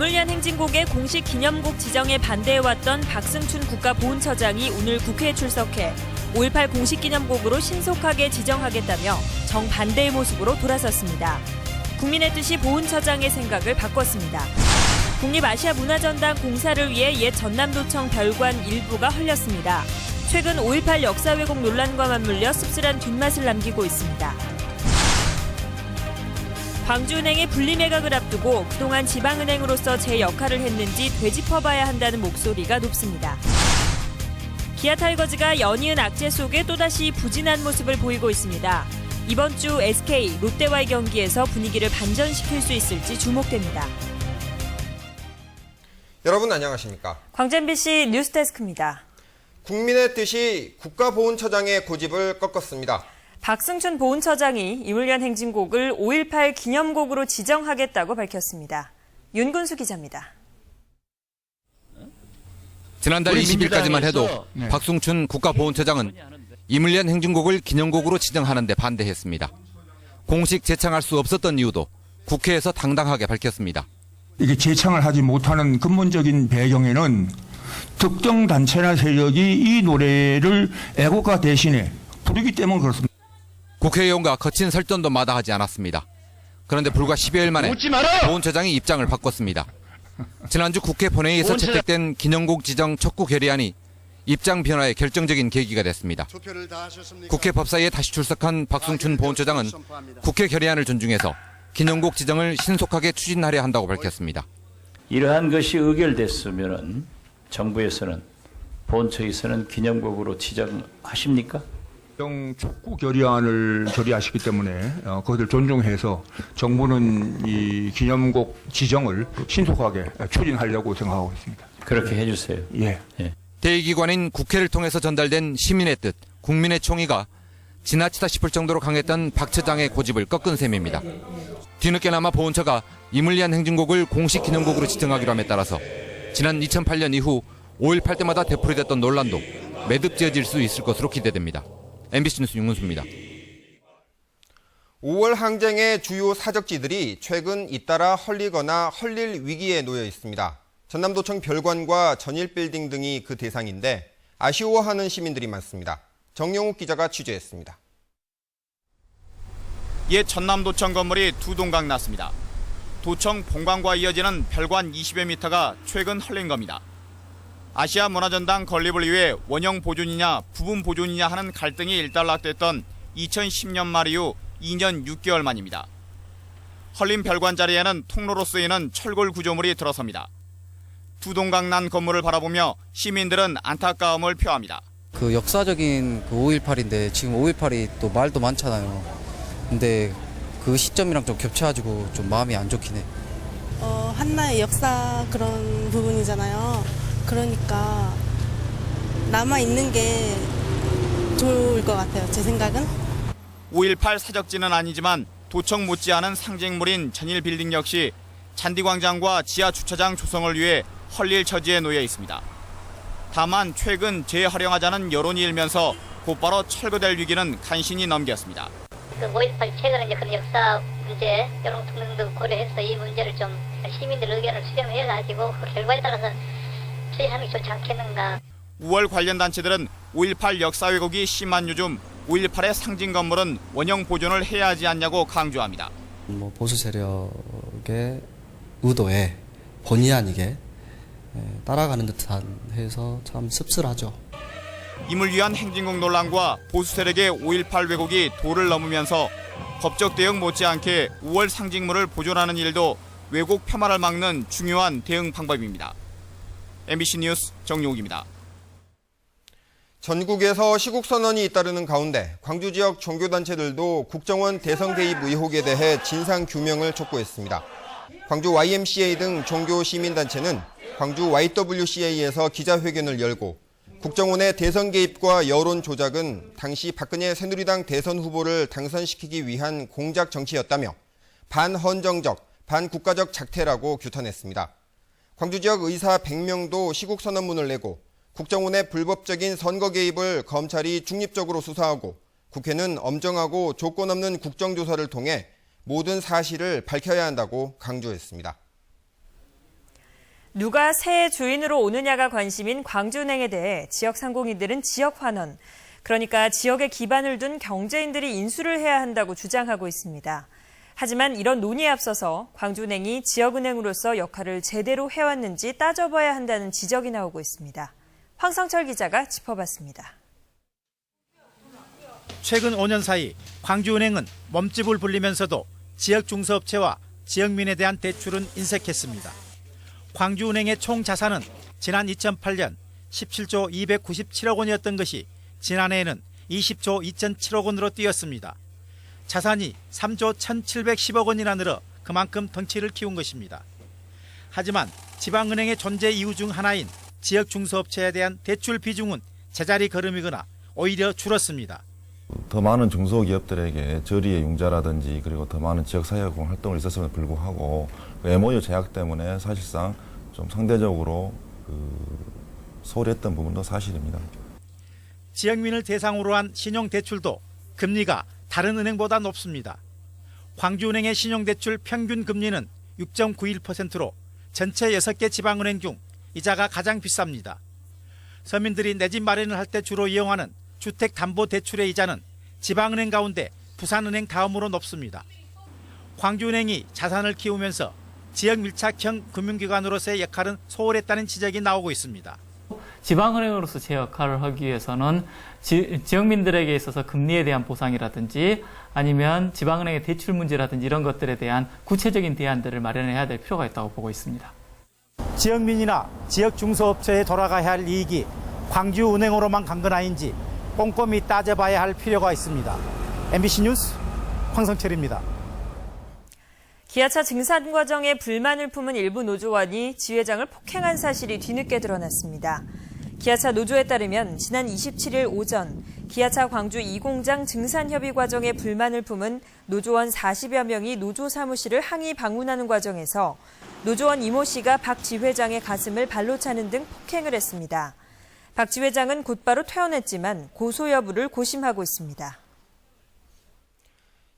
이물련 행진곡의 공식 기념곡 지정에 반대해왔던 박승춘 국가보훈처장이 오늘 국회에 출석해 5.18 공식 기념곡으로 신속하게 지정하겠다며 정반대의 모습으로 돌아섰습니다. 국민의 뜻이 보훈처장의 생각을 바꿨습니다. 국립아시아문화전당 공사를 위해 옛 전남도청 별관 일부가 헐렸습니다. 최근 5.18 역사 왜곡 논란과 맞물려 씁쓸한 뒷맛을 남기고 있습니다. 광주은행의 분리매각을 앞두고 그동안 지방은행으로서 제 역할을 했는지 되짚어봐야 한다는 목소리가 높습니다. 기아 타이거즈가 연이은 악재 속에 또다시 부진한 모습을 보이고 있습니다. 이번 주 SK, 롯데와의 경기에서 분위기를 반전시킬 수 있을지 주목됩니다. 여러분 안녕하십니까? 광주 MBC 뉴스데스크입니다. 국민의 뜻이 국가보훈처장의 고집을 꺾었습니다. 박승춘 보훈처장이 이물련 행진곡을 5.18 기념곡으로 지정하겠다고 밝혔습니다. 윤근수 기자입니다. 지난달 20일까지만 해도 박승춘 국가보훈처장은 이물련 행진곡을 기념곡으로 지정하는 데 반대했습니다. 공식 제창할 수 없었던 이유도 국회에서 당당하게 밝혔습니다. 이게 제창을 하지 못하는 근본적인 배경에는 특정 단체나 세력이 이 노래를 애국가 대신에 부르기 때문에 그렇습니다. 국회의원과 거친 설전도 마다하지 않았습니다. 그런데 불과 10여일 만에 보훈처장이 입장을 바꿨습니다. 지난주 국회 본회의에서 채택된 기념곡 지정 촉구 결의안이 입장 변화의 결정적인 계기가 됐습니다. 국회 법사위에 다시 출석한 박승춘 보훈처장은 국회 결의안을 존중해서 기념곡 지정을 신속하게 추진하려 한다고 밝혔습니다. 이러한 것이 의결됐으면 정부에서는 보훈처에서는 기념곡으로 지정하십니까? 촉구 결의안을 결의하시기 때문에 그것을 존중해서 정부는 이 기념곡 지정을 신속하게 추진하려고 생각하고 있습니다. 그렇게 해주세요. 예. 대1기관인 국회를 통해서 전달된 시민의 뜻, 국민의 총의가 지나치다 싶을 정도로 강했던 박 처장의 고집을 꺾은 셈입니다. 뒤늦게나마 보훈처가 이물련 행진곡을 공식 기념곡으로 지정하기로 함에 따라서 지난 2008년 이후 5.18 때마다 되풀이됐던 논란도 매듭지어질 수 있을 것으로 기대됩니다. MBC 뉴스 윤근수입니다. 5월 항쟁의 주요 사적지들이 최근 잇따라 헐리거나 헐릴 위기에 놓여 있습니다. 전남도청 별관과 전일빌딩 등이 그 대상인데 아쉬워하는 시민들이 많습니다. 정영욱 기자가 취재했습니다. 옛 전남도청 건물이 두 동강 났습니다. 도청 본관과 이어지는 별관 20여 미터가 최근 헐린 겁니다. 아시아 문화전당 건립을 위해 원형 보존이냐 부분 보존이냐 하는 갈등이 일단락됐던 2010년 말 이후 2년 6개월 만입니다. 헐린 별관 자리에는 통로로 쓰이는 철골 구조물이 들어섭니다. 두 동강 난 건물을 바라보며 시민들은 안타까움을 표합니다. 그 역사적인 그 5.18인데 지금 5.18이 또 말도 많잖아요. 근데 그 시점이랑 좀 겹쳐가지고 좀 마음이 안 좋긴 해. 한나의 역사 그런 부분이잖아요. 그러니까 남아있는 게 좋을 것 같아요, 제 생각은. 5.18 사적지는 아니지만 도청 못지않은 상징물인 전일빌딩 역시 잔디광장과 지하주차장 조성을 위해 헐릴 처지에 놓여 있습니다. 다만 최근 재활용하자는 여론이 일면서 곧바로 철거될 위기는 간신히 넘겼습니다. 5.18 최근에 이제 그런 역사 문제, 여론 등등 고려해서 이 문제를 좀 시민들 의견을 수렴해가지고 그 결과에 따라서 처리하는 게 좋지 않겠는가. 5월 관련 단체들은 5.18 역사 왜곡이 심한 요즘 5.18의 상징 건물은 원형 보존을 해야 하지 않냐고 강조합니다. 보수 세력의 의도에 본의 아니게 따라가는 듯한 해서 참 씁쓸하죠. 임을 위한 행진곡 논란과 보수 세력의 5.18 왜곡이 도를 넘으면서 법적 대응 못지않게 5월 상징물을 보존하는 일도 왜곡 폄하를 막는 중요한 대응 방법입니다. MBC 뉴스 정용욱입니다. 전국에서 시국선언이 잇따르는 가운데 광주 지역 종교단체들도 국정원 대선 개입 의혹에 대해 진상규명을 촉구했습니다. 광주 YMCA 등 종교시민단체는 광주 YWCA에서 기자회견을 열고 국정원의 대선 개입과 여론 조작은 당시 박근혜 새누리당 대선 후보를 당선시키기 위한 공작 정치였다며 반헌정적, 반국가적 작태라고 규탄했습니다. 광주 지역 의사 100명도 시국선언문을 내고 국정원의 불법적인 선거 개입을 검찰이 중립적으로 수사하고 국회는 엄정하고 조건 없는 국정조사를 통해 모든 사실을 밝혀야 한다고 강조했습니다. 누가 새의 주인으로 오느냐가 관심인 광주은행에 대해 지역 상공인들은 지역 환원, 그러니까 지역에 기반을 둔 경제인들이 인수를 해야 한다고 주장하고 있습니다. 하지만 이런 논의에 앞서서 광주은행이 지역은행으로서 역할을 제대로 해왔는지 따져봐야 한다는 지적이 나오고 있습니다. 황성철 기자가 짚어봤습니다. 최근 5년 사이 광주은행은 몸집을 불리면서도 지역 중소업체와 지역민에 대한 대출은 인색했습니다. 광주은행의 총 자산은 지난 2008년 17조 297억 원이었던 것이 지난해에는 20조 2,007억 원으로 뛰었습니다. 자산이 3조 1,710억 원이나 늘어 그만큼 덩치를 키운 것입니다. 하지만 지방은행의 존재 이유 중 하나인 지역 중소업체에 대한 대출 비중은 제자리 걸음이거나 오히려 줄었습니다. 더 많은 중소기업들에게 저리의 융자라든지 그리고 더 많은 지역사회공 활동을 있었음에도 불구하고 MOU 제약 때문에 사실상 좀 상대적으로 소홀했던 부분도 사실입니다. 지역민을 대상으로 한 신용대출도 금리가 다른 은행보다 높습니다. 광주은행의 신용대출 평균 금리는 6.91%로 전체 6개 지방은행 중 이자가 가장 비쌉니다. 서민들이 내 집 마련을 할 때 주로 이용하는 주택담보대출의 이자는 지방은행 가운데 부산은행 다음으로 높습니다. 광주은행이 자산을 키우면서 지역 밀착형 금융기관으로서의 역할은 소홀했다는 지적이 나오고 있습니다. 지방은행으로서 제 역할을 하기 위해서는 지역민들에게 있어서 금리에 대한 보상이라든지 아니면 지방은행의 대출 문제라든지 이런 것들에 대한 구체적인 대안들을 마련해야 될 필요가 있다고 보고 있습니다. 지역민이나 지역 중소업체에 돌아가야 할 이익이 광주은행으로만 간 건 아닌지 꼼꼼히 따져봐야 할 필요가 있습니다. MBC 뉴스 황성철입니다. 기아차 증산 과정에 불만을 품은 일부 노조원이 지회장을 폭행한 사실이 뒤늦게 드러났습니다. 기아차 노조에 따르면 지난 27일 오전 기아차 광주 2공장 증산협의 과정에 불만을 품은 노조원 40여 명이 노조 사무실을 항의 방문하는 과정에서 노조원 이모 씨가 박 지회장의 가슴을 발로 차는 등 폭행을 했습니다. 박 지회장은 곧바로 퇴원했지만 고소 여부를 고심하고 있습니다.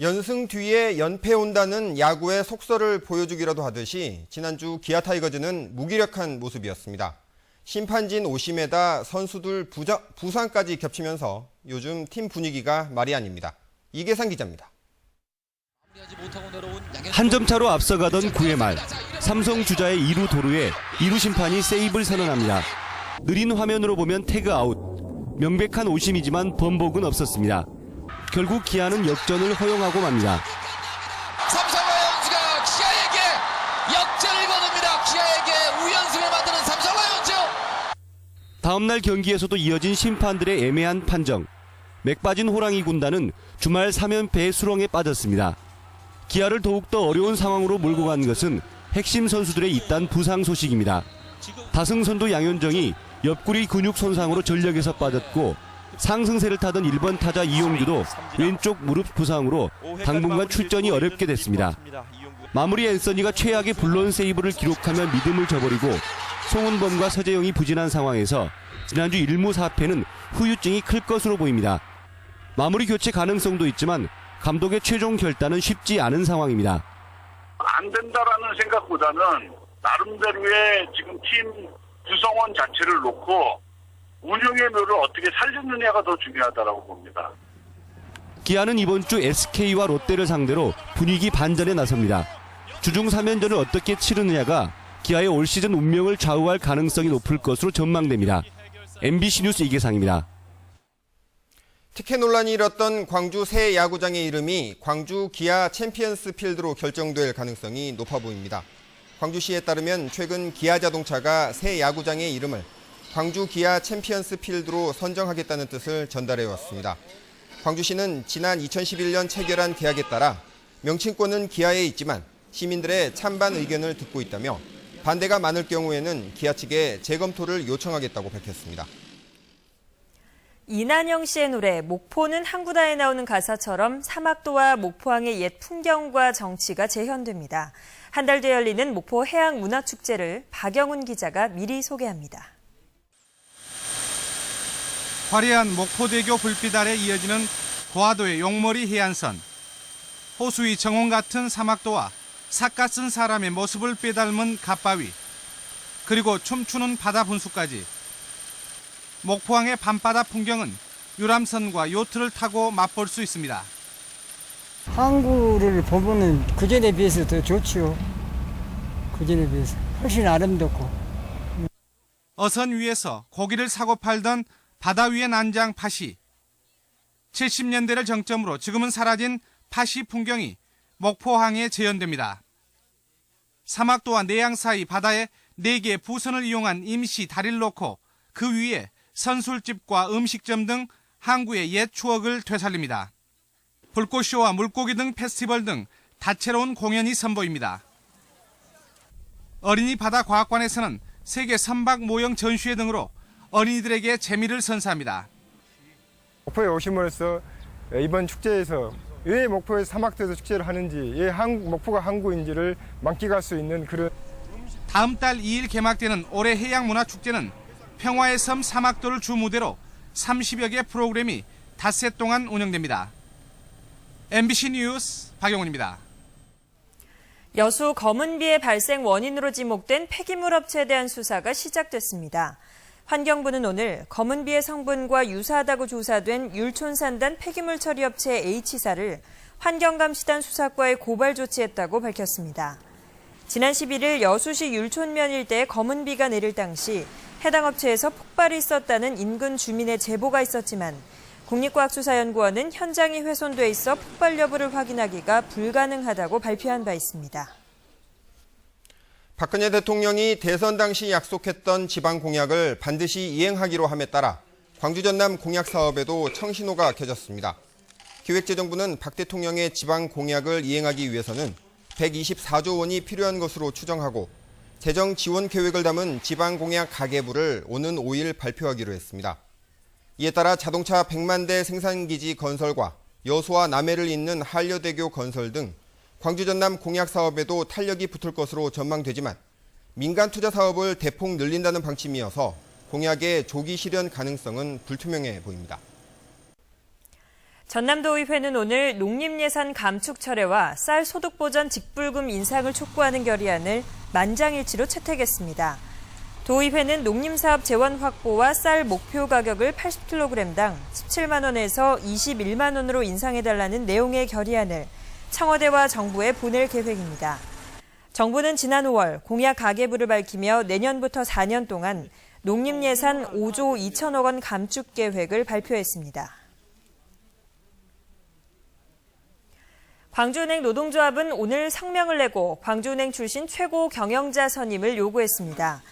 연승 뒤에 연패 온다는 야구의 속설을 보여주기라도 하듯이 지난주 기아 타이거즈는 무기력한 모습이었습니다. 심판진 오심에다 선수들 부상까지 겹치면서 요즘 팀 분위기가 말이 아닙니다. 이계상 기자입니다. 한 점 차로 앞서가던 9회 말 삼성 주자의 2루 도루에 2루 심판이 세이브를 선언합니다. 느린 화면으로 보면 태그아웃. 명백한 오심이지만 번복은 없었습니다. 결국 기아는 역전을 허용하고 맙니다. 삼성 라이온즈가 기아에게 역전을 거둡니다. 기아에게 우연승을 만드는 삼성 라이온즈. 다음날 경기에서도 이어진 심판들의 애매한 판정. 맥 빠진 호랑이 군단은 주말 3연패의 수렁에 빠졌습니다. 기아를 더욱더 어려운 상황으로 몰고 간 것은 핵심 선수들의 잇단 부상 소식입니다. 다승선도 양현정이 옆구리 근육 손상으로 전력에서 빠졌고 상승세를 타던 1번 타자 이용규도 왼쪽 무릎 부상으로 당분간 출전이 어렵게 됐습니다. 마무리 앤서니가 최악의 불런 세이브를 기록하며 믿음을 저버리고 송은범과 서재영이 부진한 상황에서 지난주 1무 4패는 후유증이 클 것으로 보입니다. 마무리 교체 가능성도 있지만 감독의 최종 결단은 쉽지 않은 상황입니다. 안 된다라는 생각보다는 나름대로의 지금 팀 구성원 자체를 놓고 운영의 묘를 어떻게 살리느냐가 더 중요하다고 봅니다. 기아는 이번 주 SK와 롯데를 상대로 분위기 반전에 나섭니다. 주중 3연전을 어떻게 치르느냐가 기아의 올 시즌 운명을 좌우할 가능성이 높을 것으로 전망됩니다. MBC 뉴스 이계상입니다. 티켓 논란이 일었던 광주 새 야구장의 이름이 광주 기아 챔피언스 필드로 결정될 가능성이 높아 보입니다. 광주시에 따르면 최근 기아자동차가 새 야구장의 이름을 광주 기아 챔피언스 필드로 선정하겠다는 뜻을 전달해 왔습니다. 광주시는 지난 2011년 체결한 계약에 따라 명칭권은 기아에 있지만 시민들의 찬반 의견을 듣고 있다며 반대가 많을 경우에는 기아 측에 재검토를 요청하겠다고 밝혔습니다. 이난영 씨의 노래 목포는 항구다에 나오는 가사처럼 사막도와 목포항의 옛 풍경과 정치가 재현됩니다. 한 달 뒤에 열리는 목포 해양문화축제를 박영훈 기자가 미리 소개합니다. 화려한 목포대교 불빛 아래 이어지는 고화도의 용머리 해안선. 호수의 정원 같은 사막도와 삿갓 쓴 사람의 모습을 빼닮은 갓바위. 그리고 춤추는 바다 분수까지. 목포항의 밤바다 풍경은 유람선과 요트를 타고 맛볼 수 있습니다. 항구를 보면은 그전에 비해서 더 좋지요. 그전에 비해서 훨씬 아름답고. 어선 위에서 고기를 사고 팔던 바다 위의 난장 파시. 70년대를 정점으로 지금은 사라진 파시 풍경이 목포항에 재현됩니다. 사막도와 내양 사이 바다에 4개의 부선을 이용한 임시 다리를 놓고 그 위에 선술집과 음식점 등 항구의 옛 추억을 되살립니다. 불꽃쇼와 물고기 등 페스티벌 등 다채로운 공연이 선보입니다. 어린이 바다과학관에서는 세계 선박 모형 전시회 등으로 어린이들에게 재미를 선사합니다. 목포에 오심으로써 이번 축제에서 왜 목포에서 사막도에서 축제를 하는지, 왜 목포가 항구인지를 만끽할 수 있는 그런. 다음 달 2일 개막되는 올해 해양문화축제는 평화의 섬 사막도를 주무대로 30여 개 프로그램이 닷새 동안 운영됩니다. MBC 뉴스 박영훈입니다. 여수 검은비의 발생 원인으로 지목된 폐기물 업체에 대한 수사가 시작됐습니다. 환경부는 오늘 검은비의 성분과 유사하다고 조사된 율촌산단 폐기물 처리업체 H사를 환경감시단 수사과에 고발 조치했다고 밝혔습니다. 지난 11일 여수시 율촌면 일대에 검은비가 내릴 당시 해당 업체에서 폭발이 있었다는 인근 주민의 제보가 있었지만 국립과학수사연구원은 현장이 훼손돼 있어 폭발 여부를 확인하기가 불가능하다고 발표한 바 있습니다. 박근혜 대통령이 대선 당시 약속했던 지방 공약을 반드시 이행하기로 함에 따라 광주 전남 공약 사업에도 청신호가 켜졌습니다. 기획재정부는 박 대통령의 지방 공약을 이행하기 위해서는 124조 원이 필요한 것으로 추정하고 재정 지원 계획을 담은 지방 공약 가계부를 오는 5일 발표하기로 했습니다. 이에 따라 자동차 100만 대 생산기지 건설과 여수와 남해를 잇는 한려대교 건설 등 광주 전남 공약 사업에도 탄력이 붙을 것으로 전망되지만 민간 투자 사업을 대폭 늘린다는 방침이어서 공약의 조기 실현 가능성은 불투명해 보입니다. 전남도의회는 오늘 농림예산 감축 철회와 쌀 소득보전 직불금 인상을 촉구하는 결의안을 만장일치로 채택했습니다. 도의회는 농림사업 재원 확보와 쌀 목표 가격을 80kg당 17만 원에서 21만 원으로 인상해달라는 내용의 결의안을 청와대와 정부에 보낼 계획입니다. 정부는 지난 5월 공약 가계부를 밝히며 내년부터 4년 동안 농림예산 5조 2천억 원 감축 계획을 발표했습니다. 광주은행 노동조합은 오늘 성명을 내고 광주은행 출신 최고 경영자 선임을 요구했습니다.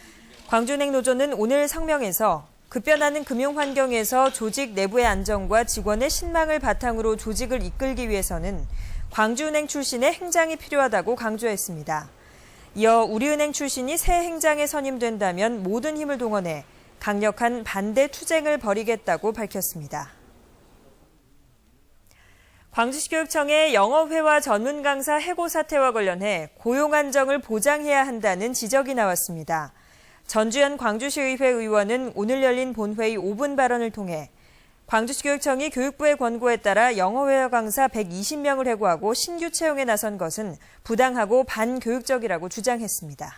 광주은행 노조는 오늘 성명에서 급변하는 금융 환경에서 조직 내부의 안정과 직원의 신망을 바탕으로 조직을 이끌기 위해서는 광주은행 출신의 행장이 필요하다고 강조했습니다. 이어 우리은행 출신이 새 행장에 선임된다면 모든 힘을 동원해 강력한 반대 투쟁을 벌이겠다고 밝혔습니다. 광주시 교육청의 영어회화 전문 강사 해고 사태와 관련해 고용 안정을 보장해야 한다는 지적이 나왔습니다. 전주현 광주시의회 의원은 오늘 열린 본회의 5분 발언을 통해 광주시 교육청이 교육부의 권고에 따라 영어회화 강사 120명을 해고하고 신규 채용에 나선 것은 부당하고 반교육적이라고 주장했습니다.